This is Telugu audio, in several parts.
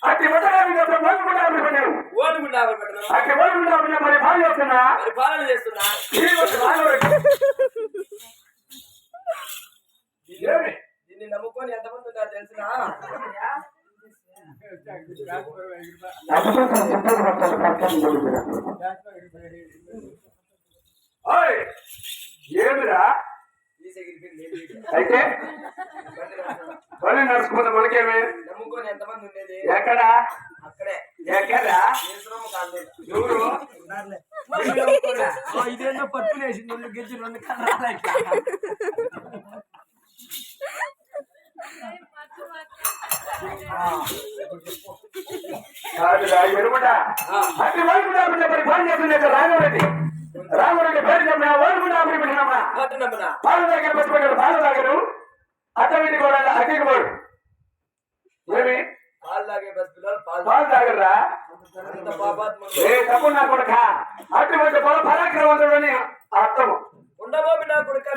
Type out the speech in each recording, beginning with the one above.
అట్టి మరి పాలన చేస్తున్నా దీన్ని నమ్ముకొని ఎంతమంది ఉన్నారు తెలిసిన ఏమిరా అయితే నడుచుకుందా మనకేమి నమ్ముకొని ఎంతమంది ఉండేది ఎక్కడా అక్కడే ఎక్కడా ఎవరు ఇదేందో పట్టుకునేసి రెండు గెజ్జి రెండు కన్నాలు రామరెడ్డి పేరు చెప్పిన పాలు తాగే పట్టుకుంటాడు పాలు తాగరు అతవిటి కూడా అక్కడికి పోడు ఏమి పాలు తాగర్రా ఏ తప్పు నా కొడుక అటువంటి పొల పరాక్రమంతుడు అని అర్థము ఉండబోబి నా కొడుక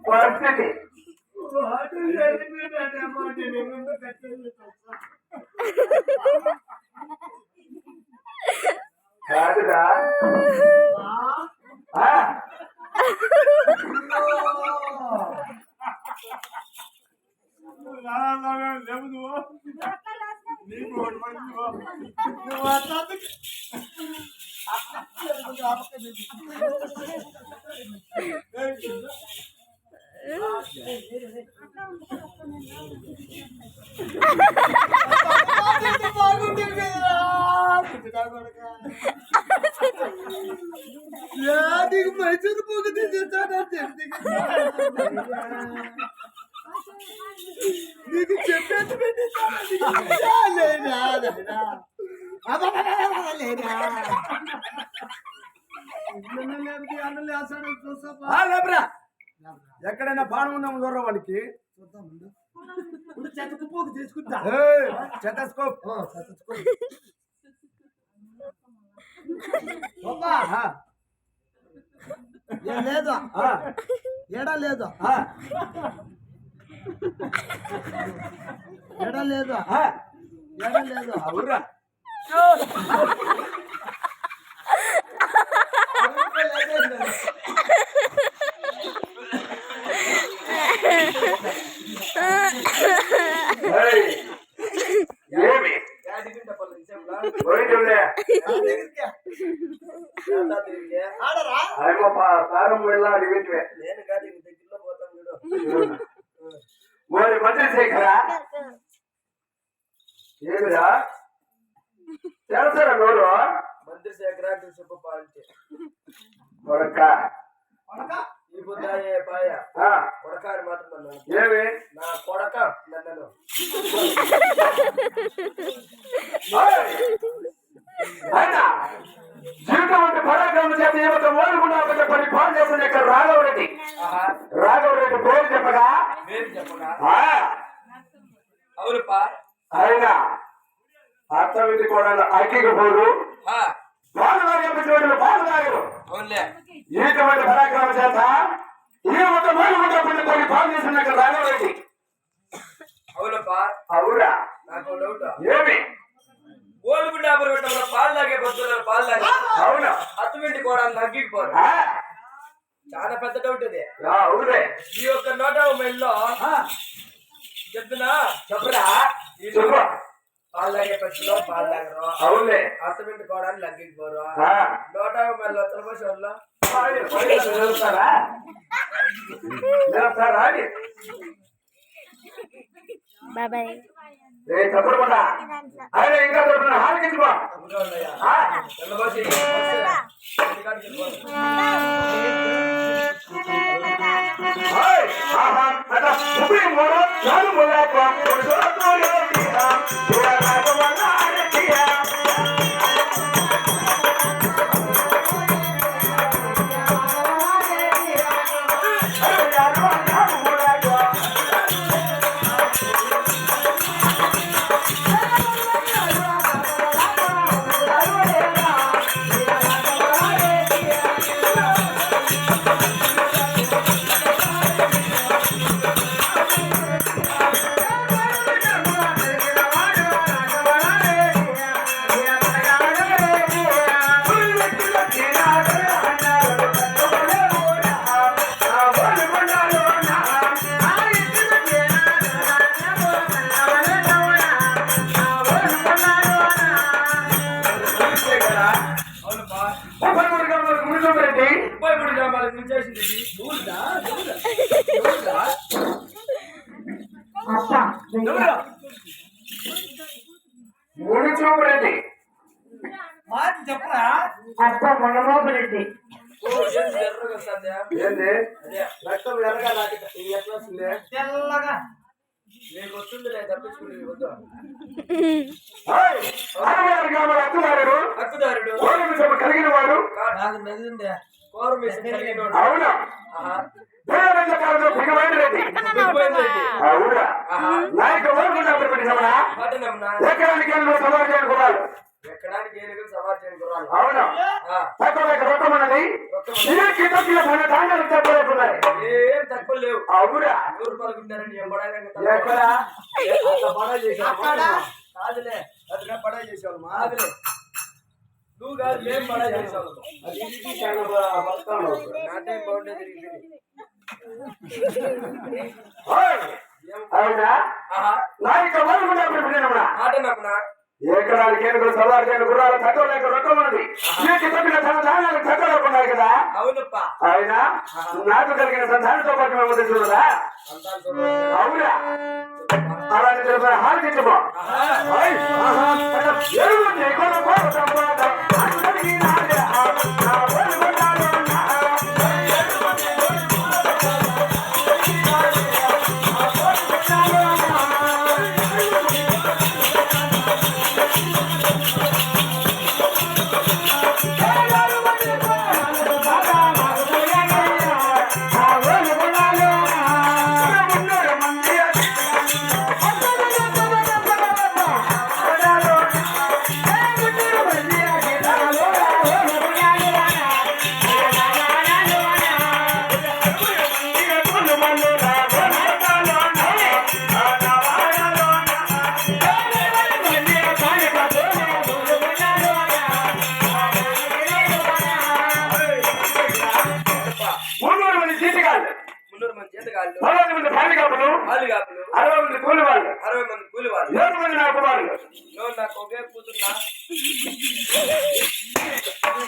పరిస్థితి కాదురా మైసూరు పోగు నీకు చెప్పేది ఎక్కడైనా బాణం ఉందాము దూరం వాడికి చెత్తపోకు తీసుకుంటా చెత్తస్కోప్ లేదు ఎడా లేదు ఎడా లేదు ఎడా లేదు అవురా ప్రారంభం వెళ్ళాలి నేను కాదు దగ్గరలో పోతాం మరి మంత్రిశేఖరా ఏమిరా తెలుసారా నోరు మంత్రిశేఖర చెప్పాలంటే కొడక ఈ బుద్ధాయే పాయ కొడక అని మాత్రం ఏమి నా కొడక నన్ను జీవితం అంటే పరాక్రమం చేత ఏమంటే ఓడుకున్నా చెప్పని పాలు చేసిన ఇక్కడ రాఘవరెడ్డి పేరు చెప్పగా ఆయన అర్థమిటి కూడా అక్కికి పోరు పాలు తాగేటువంటి పాలు తాగరు ఇటువంటి పరాక్రమం చేత ఏమంటే ఓడుకున్నా కొన్ని పాలు చేసిన ఇక్కడ రాఘవరెడ్డి అవురా ఏమి ఓల్డ్ పాలు తాగే పడుతున్నారు పాలు తాగే అవునా అత్తుమింటి కూడా తగ్గిపోరు చాలా పెద్ద డౌట్ ఇది అవునే ఈ యొక్క 150 మైల్లో చెప్పరా పాలు తాగే పక్షులో పాలు తాగరు అవునే అత్తమింటి కూడా లగ్గిపోరు 150 మైల్లో తలపోషంలో బాబాయ్ తప్పకుండా ఆయన ఇంకా హారకించుకో మునిచూపురెడ్డి మాట చెప్పరా అప్ప మనమోహరెడ్డి ఏంది రక్తం ఎర్రగా నాకు ఎట్లా వస్తుంది తెల్లగా నీకు వస్తుంది నేను తప్పించుకుని వద్దు హక్కుదారుడు కలిగిన వాడు నాకు నదిందే అవునా అవునా నాయకు ఎకరానికి సమాజానికి కుర్రాలు ఎక్కడానికి ఏనుగులు సమాజానికి కుర్రాలు అవునా తక్కువ రొక్కమన్నది ధాన్యాలు తక్కువ లేకున్నాయి ఏం తక్కువ లేవు అవునా 100 రూపాయలు తిన్నారని ఎక్కడ పడా చేసావు కాదులే అదిగా పడా చేసావు మాదిలే నువ్వు కాదు మేము పడా చేసావు నాటే బాగుంటే తిరిగి అవునా నాయక ఆటనమ్మా ఎకరానికి ఏనుగులు సవారు గుర్రాలు తక్కువ లేక రొక్కమన్నది నీకు తప్పిన ధాన్యాలు తక్కువ లేకున్నాయి కదా అవునప్ప అయినా నాకు కలిగిన సంతానంతో పాటు మేము చూడదా అవునా అలాంటి తెలుసు హారతించమో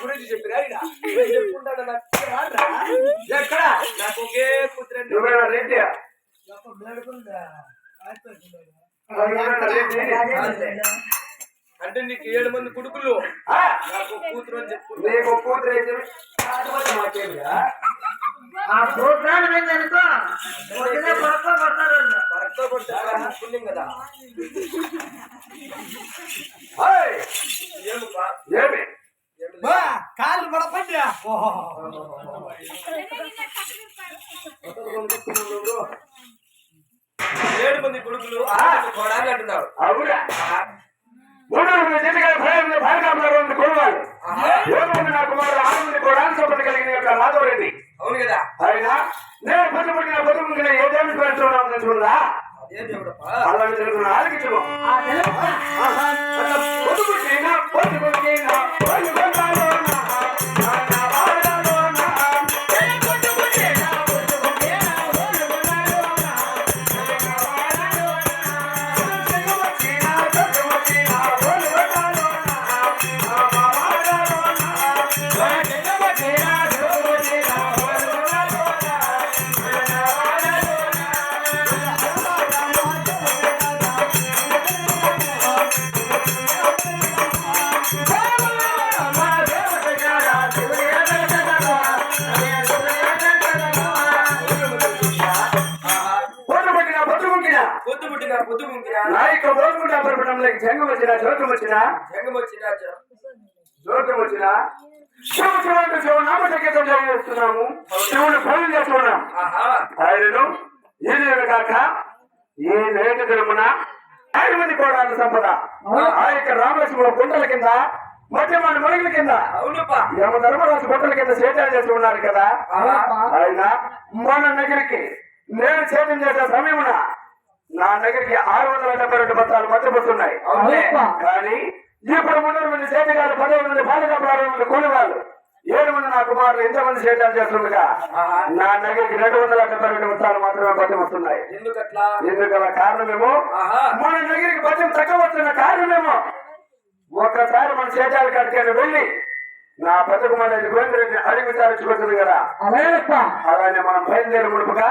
గురించి చెప్పిరా చెప్పుకుంటాను ఎక్కడ నాకు ఒకే కూతురు అంటే నీకు 7 మంది కొడుకులు నాకు కూతురు అని చెప్పు నీకు కూతురు అయితే పుణ్యం కదా ఏమి కాళ్ళు పడపండి 7 మంది కొడుకులు కోడాలి అంటున్నాడు అవునా 3 మంది కొడువాళ్ళు 7 మంది నా కుమారుడు 6 మంది కోడాలి సంపద కలిగిన రాఘవరెడ్డి అవును కదా అయినా నేను పొద్దుపుడిన ఏ దేవుడికి వెళ్తున్నాను చూడదా అదే దేవుడప్ప అలాగే తెలుగు ఆలకించము జంగం వచ్చినా జోకం వచ్చినా జంగం వచ్చినా జోకం వచ్చినా శివుడు శివనామ సంగీతం చేస్తున్నాము. శివుని పూజ చేస్తున్నాం. ఆయనను ఈ కాక ఈ నేటి దినమున 5 మంది కోడాల సంపద ఆ యొక్క రామలక్ష్మణ గుంటల కింద మధ్యమాన మొరుగుల కింద యమ ధర్మరాజు గుంటల కింద సేద్యాలు చేస్తూ ఉన్నారు కదా. ఆయన మన నగరికి నేను సేద్యం చేసే సమయమున నా దగ్గరికి 672 పత్రాలు మధ్యపడుతున్నాయి. కానీ ఇప్పుడు 300 మంది సేద్యగారు, 15 మంది బాలికలు, 60 మంది కూలి వాళ్ళు, 7 మంది నా కుమారులు, ఇంతమంది సేద్యాలు చేస్తుండగా నా దగ్గరికి 272 పత్రాలు మాత్రమే పద్యం వస్తున్నాయి. ఎందుకలా కారణమేమో మన దగ్గరికి పద్యం తక్కువ వస్తున్న కారణమేమో ఒక్కసారి మన సేద్యాల కాడికి వెళ్ళి నా పదకు మన గోవిందరెడ్డి అడిగి విచారించుకుంటుంది కదా. అలానే మనం బయలుదేరి ముడుపుగా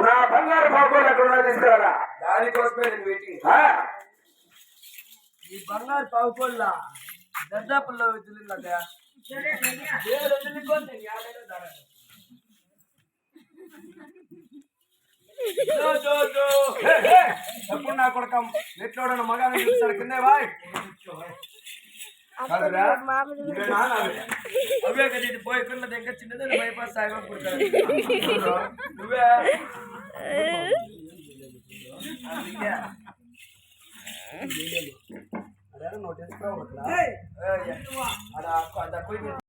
నా బంగారు పావుకోళ్ళు ఎక్కడ తీసుకురాలా. దానికోసమే నేను వెయిటింగ్. ఈ బంగారు పావుకోళ్ళ దర్దాపుల్లో వదిలిందా ఎప్పుడు నా కొడుక నెట్లోడ మగాన్ని చూస్తాడు కిందే బాయ్ అవే కదా ఇది పోయకుండా దగ్గర చిన్నది బైపాస్ సాయిగా కుడతాడు నువ్వే నోటీస్